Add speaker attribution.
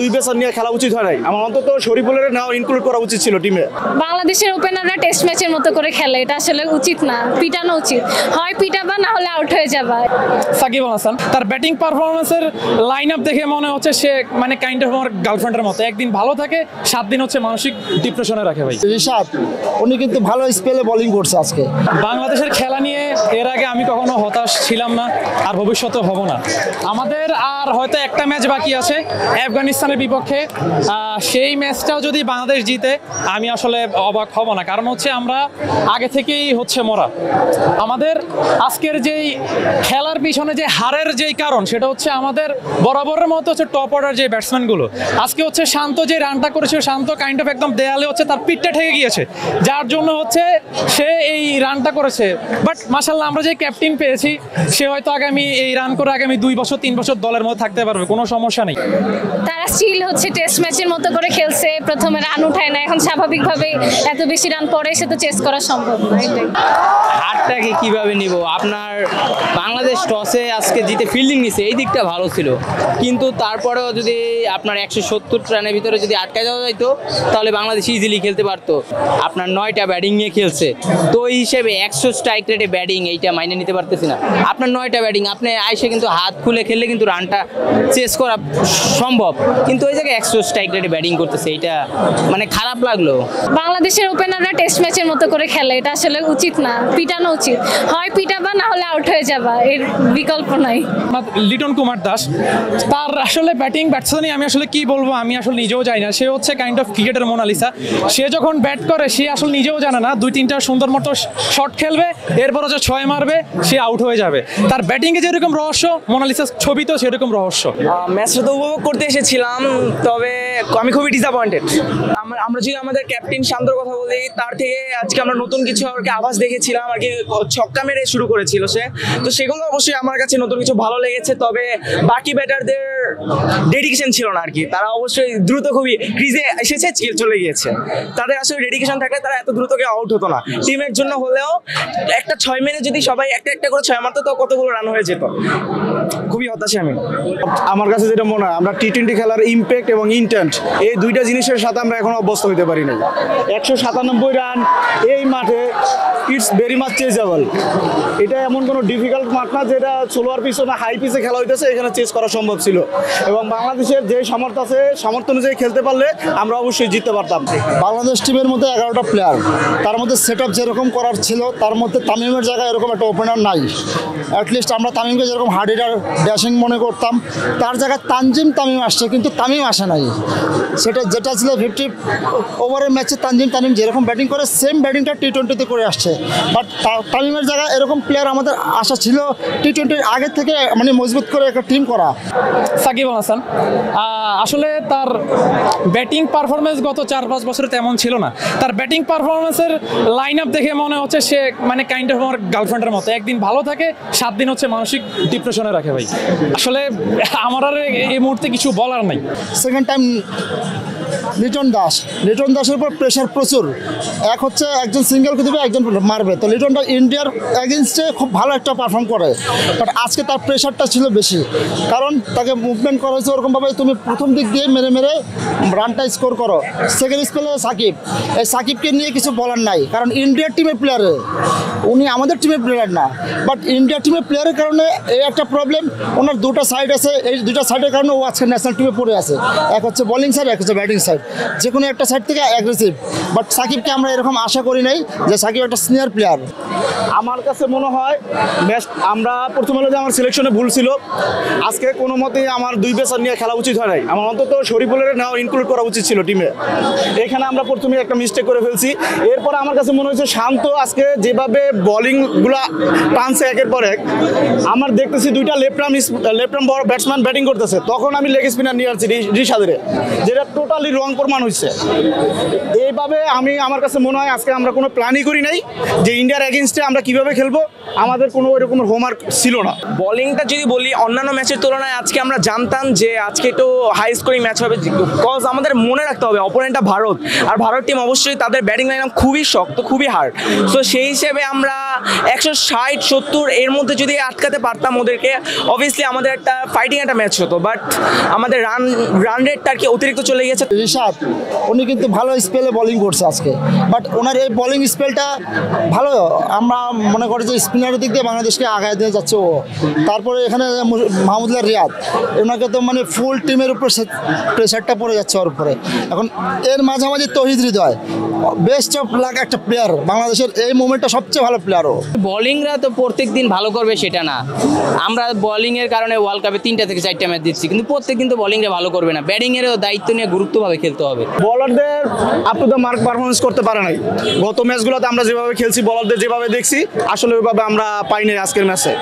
Speaker 1: দুই পেসার নিয়ে খেলা উচিত হয় নাই। আমার অন্তত শরীফুলের নাও ইনক্লুড করা উচিত ছিল টিমে।
Speaker 2: বাংলাদেশের ওপেনাররা টেস্ট ম্যাচের মতো করে খেলে, এটা আসলে উচিত না, পিটানো উচিত, হয় পিটাবা না হলে আউট হয়ে যাবা।
Speaker 3: সাকিব আল হাসান তার ব্যাটিং পারফরমেন্সের লাইন আপ দেখে মনে হচ্ছে সে মানে কাইন্ড অফ আমার গার্লফ্রেন্ডের মতো, একদিন ভালো থাকে 7 দিন হচ্ছে মানসিক ডিপ্রেশনে রাখে। ভাই
Speaker 4: ঋষাদ উনি কিন্তু ভালো স্পেলে বোলিং করছে আজকে।
Speaker 3: বাংলাদেশের খেলা নিয়ে এর আগে আমি কখনো হতাশ ছিলাম না, আর ভবিষ্যতে হব না। আমাদের আর হয়তো একটা ম্যাচ বাকি আছে আফগানিস্তানের বিপক্ষে, সেই ম্যাচটাও যদি বাংলাদেশ জিতে আমি আসলে অবাক হব না, কারণ হচ্ছে আমরা আগে থেকেই হচ্ছে মরা। আমাদের আজকের যেই খেলার পিছনে যে হারের যেই কারণ সেটা হচ্ছে আমাদের বরাবরের মতো হচ্ছে টপ অর্ডার যে ব্যাটসম্যানগুলো। আজকে হচ্ছে শান্ত যে রানটা করেছে, শান্ত কাইন্ড অফ একদম দেয়ালে হচ্ছে তার পিঠটা ঠেকে গিয়েছে, যার জন্য হচ্ছে সে এই রানটা করেছে। বাট মাশাআল্লাহ আমরা যে ক্যাপ্টেন পেয়েছি সে হয়তো আগামী এই রান করে আগামী 2 বছর 3 বছর দলের মধ্যে থাকতে পারবে, কোনো সমস্যা নেই।
Speaker 2: তারা স্টিল হচ্ছে টেস্ট ম্যাচের মতো করে খেলছে, প্রথমে রান উঠায় না, এখন স্বাভাবিকভাবে এত বেশি রান পরে এসে তো চেস করা সম্ভব না।
Speaker 5: হারটাকে কিভাবে নিব? আপনার বাংলাদেশ টসে আজকে জিতে ফিল্ডিং নিছে, এই দিকটা ভালো ছিল, কিন্তু তারপরেও যদি আপনার 170 রানের ভিতরে যদি আটকে যাওয়া যাইতো তাহলে বাংলাদেশ ইজিলি খেলতে পারতো। আপনার 9টা ব্যাটিং নিয়ে খেলছে, তো এই হিসেবে 100 স্ট্রাইক রেটে ব্যাটিং এইটা মাইনে নিতে পারতেছি না। আপনার 9টা ব্যাটিং আপনি আইসে কিন্তু হাত খুলে খেললে কিন্তু রানটা চেস করা সম্ভব, কিন্তু ওই জায়গায় 100 স্ট্রাইক রেটে ব্যাটিং করতেছে, এটা মানে খারাপ লাগলো।
Speaker 2: বাংলাদেশের ওপেনাররা টেস্ট ম্যাচের মতো করে খেলে, এটা আসলে উচিত না, পিটানো উচিত, হয় পিটাবা না হলে আউট হয়ে যাবা, এর বিকল্প নাই।
Speaker 3: লিটন কুমার দাস তার আসলে ব্যাটিং ব্যাটসম্যান আমি আসলে কি বলবো, আমি আসলে নিজেও জানি না। সে হচ্ছে কাইন্ড অফ ক্রিকেটের মোনালিসা। সে যখন ব্যাট করে সে আসলে নিজেও জানে না, 2-3টা সুন্দর মতো শট খেলবে, এরপর হচ্ছে 6 মারবে, সে আউট হয়ে যাবে। তার ব্যাটিংয়ে যেরকম রহস্য, মোনালিসার ছবিতেও সেরকম রহস্য।
Speaker 6: ম্যাচটা তো উপভোগ করতে এসেছিলাম, তবে আমি খুবই ডিসঅ্যাপয়েন্টেড। আমরা যদি আমাদের ক্যাপ্টেন শান্তর কথা বলি, তার থেকে আজকে আমরা নতুন কিছু আর কি আভাস দেখেছিলাম আর কি। ছক্কা মেরে শুরু করেছিল সে, তো সেগুলো অবশ্যই আমার কাছে নতুন কিছু ভালো লেগেছে। তবে বাকি ব্যাটারদের ডেডিকেশন ছিল না আর কি, তারা অবশ্যই দ্রুত খুবই ক্রিজে এসেছে, চলে গিয়েছে। তাদের আসলে ডেডিকেশন থাকলে তারা এত দ্রুত আউট হতো না। টিমের জন্য হলেও একটা 6 মেরে যদি সবাই একটা করে 6 মারতো তো কতগুলো রান হয়ে যেত। খুবই হতাশা আমি।
Speaker 1: আমার কাছে যেটা মনে হয়, আমরা টি-20 খেলার ইম্প্যাক্ট এবং ইন্টেন্ট এই দুইটা জিনিসের সাথে আমরা এখনো অভ্যস্ত হতে পারি নাই। 197 রান এই মাঠে, ইটস ভেরি মাচ চেজেবল। এটা এমন কোনো ডিফিকাল্ট মাঠ না যেটা স্লোয়ার পিছনে হাই পিচে খেলা হইতেছে, এখানে চেস করা সম্ভব ছিল। এবং বাংলাদেশের যে সামর্থ্য আছে, সামর্থ্য অনুযায়ী খেলতে পারলে আমরা অবশ্যই জিততে পারতাম।
Speaker 4: বাংলাদেশ টিমের মধ্যে 11টা প্লেয়ার, তার মধ্যে সেট আপ যেরকম করার ছিল, তার মধ্যে তামিমের জায়গায় এরকম একটা ওপেনার নাই। অ্যাটলিস্ট আমরা তামিমকে যেরকম হার্ড হিটার ড্যাশিং মনে করতাম, তার জায়গায় তামিম আসছে, কিন্তু তামিম আসে নাই। যেটা ছিল 50 ওভারের ম্যাচে তামিম যেরকম ব্যাটিং করে সেম ব্যাটিংটা টি-20তে করে আসছে। বাট তামিমের জায়গায় এরকম প্লেয়ার আমাদের আশা ছিল টি-20-র আগে থেকে, মানে মজবুত করে একটা টিম করা।
Speaker 3: সাকিব আল হাসান আসলে তার ব্যাটিং পারফরমেন্স গত 4-5 বছরে তেমন ছিল না। তার ব্যাটিং পারফরমেন্সের লাইন আপ দেখে মনে হচ্ছে সে মানে কাইন্ড অফ আমার গার্লফ্রেন্ডের মতো, একদিন ভালো থাকে 7 দিন হচ্ছে মানসিক ডিপ্রেশনে রাখে। ভাই আসলে আমার আর এই মুহূর্তে কিছু বলার নাই।
Speaker 4: সেকেন্ড টাইম লিটন দাসের উপর প্রেশার প্রচুর। এক হচ্ছে একজন সিঙ্গেলকে দেবে, একজন মারবে, তো লিটনটা ইন্ডিয়ার এগেনস্টে খুব ভালো একটা পারফর্ম করে। বাট আজকে তার প্রেশারটা ছিল বেশি, কারণ তাকে মুভমেন্ট করা হয়েছে ওরকমভাবে, তুমি প্রথম দিক দিয়ে মেরে রানটা স্কোর করো। সেকেন্ড স্পেলে সাকিবকে নিয়ে কিছু বলার নাই, কারণ ইন্ডিয়ার টিমের প্লেয়ারে, উনি আমাদের টিমের প্লেয়ার না। বাট ইন্ডিয়ার টিমের প্লেয়ারের কারণে এই একটা প্রবলেম, ওনার 2টা সাইড আছে, এই 2টা সাইডের কারণে ও আজকে ন্যাশনাল টিমে পড়ে আছে। এক হচ্ছে বোলিং সাইড, এক হচ্ছে ব্যাটিং সাইড, যে কোনো একটা সাইড থেকে অ্যাগ্রেসিভ। বাট সাকিবকে আমরা এরকম আশা করি নাই যে সাকিব একটা সিনিয়র প্লেয়ার।
Speaker 1: আমার কাছে মনে হয় ম্যাচ আমরা প্রথম হলো যে আমার সিলেকশনে ভুল ছিল। আজকে কোনো মতেই আমার 2 পেসার নিয়ে খেলা উচিত হয় নাই। আমার অন্তত শরীফুলের নাও ইনক্লুড করা উচিত ছিল টিমে। এখানে আমরা প্রথমে একটা মিস্টেক করে ফেলছি। এরপর আমার কাছে মনে হয়েছে শান্ত আজকে যেভাবে বোলিংগুলো টানছে একের পর এক, আমার দেখতেছি 2টা লেফট আর্ম ব্যাটসম্যান ব্যাটিং করতেছে, তখন আমি লেগ স্পিনার নিয়ে আসছি ঋষাদের, যেটা টোটালি রং প্রমাণ হয়েছে। এইভাবে আমার কাছে মনে হয় আজকে আমরা কোনো প্ল্যানই করি নাই যে ইন্ডিয়ার এগেনস্টে আমরা কিভাবে খেলবো, আমাদের কোনো ওইরকম হোমওয়ার্ক ছিল না।
Speaker 6: বোলিংটা যদি বলি অন্যান্য ম্যাচের তুলনায় আজকে আমরা জানতাম যে আজকে একটু হাই স্কোরিং ম্যাচ হবে, বিকজ আমাদের মনে রাখতে হবে অপোনেন্টটা ভারত, আর ভারত টিম অবশ্যই তাদের ব্যাটিং লাইন খুবই শক্ত, খুবই হার্ড। সো সেই হিসেবে আমরা 160-70 এর মধ্যে যদি আটকাতে পারতাম ওদেরকে, অবভিয়াসলি আমাদের একটা ফাইটিং একটা ম্যাচ হতো, বাট আমাদের রান রেটটা আর কি অতিরিক্ত চলে গেছে।
Speaker 4: ঋষাদ উনি কিন্তু ভালো স্পেলে বোলিং করছে আজকে, বাট ওনার এই বোলিং স্পেলটা ভালো, আমরা মনে করি যে স্পিনারের দিক দিয়ে বাংলাদেশকে আগায় দিয়ে যাচ্ছে ও। তারপরে এখানে মাহমুদুল্লাহ রিয়াদ, ওনাকে তো মানে ফুল টিমের উপর প্রেশারটা পড়ে যাচ্ছে ওর উপরে। এখন এর মাঝামাঝি তহিদ হৃদয়, বেস্ট অফ লাক একটা প্লেয়ার, বাংলাদেশের এই মোমেন্টটা সবচেয়ে ভালো প্লেয়ারও।
Speaker 5: বোলিংরা তো প্রত্যেক দিন ভালো করবে সেটা না, আমরা বোলিংয়ের কারণে ওয়ার্ল্ড কাপে 3টা থেকে 4টা ম্যাচ দিচ্ছি, কিন্তু প্রত্যেক দিন তো বোলিংরা ভালো করবে না, ব্যাটিংয়েরও দায়িত্ব নিয়ে গুরুত্বভাবে খেলতে হবে।
Speaker 1: বলারদের up to the mark performance করতে পারে নাই। গত ম্যাচগুলোতে আমরা যেভাবে খেলছি, বলারদের যেভাবে দেখছি, আসলে ওইভাবে আমরা পাইনি আজকের ম্যাচে।